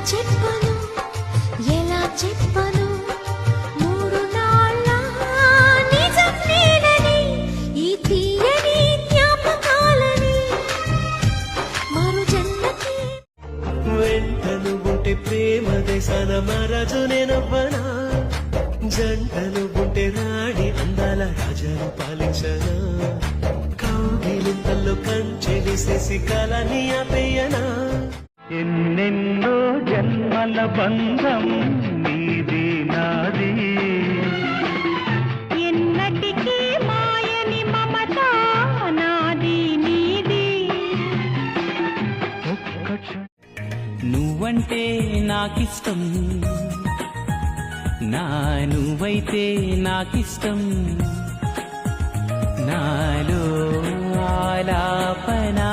చెప్పను ఎలా చెప్పను మూడు నాళ్ళ నిజం నేనని ఈ తీయని జ్ఞాపకాలని మరు జన్మకి వెంటను ఉంటే ప్రేమ దేశాన మహారాజు నేనవ్వనా జంటను ఉంటే రాణి అందాల రాజాను పాలించనా కౌగిలింతల్లో కంచెలిసేసి కాలాన్ని ఆపేయనా ఎన్నెన్నో జన్మల బంధం నీది నాది ఎన్నటికీ మాయని మమత నాది నీది నువ్వంటే నాకిష్టం నువ్వైతే నాకిష్టం నాలో ఆలాపనా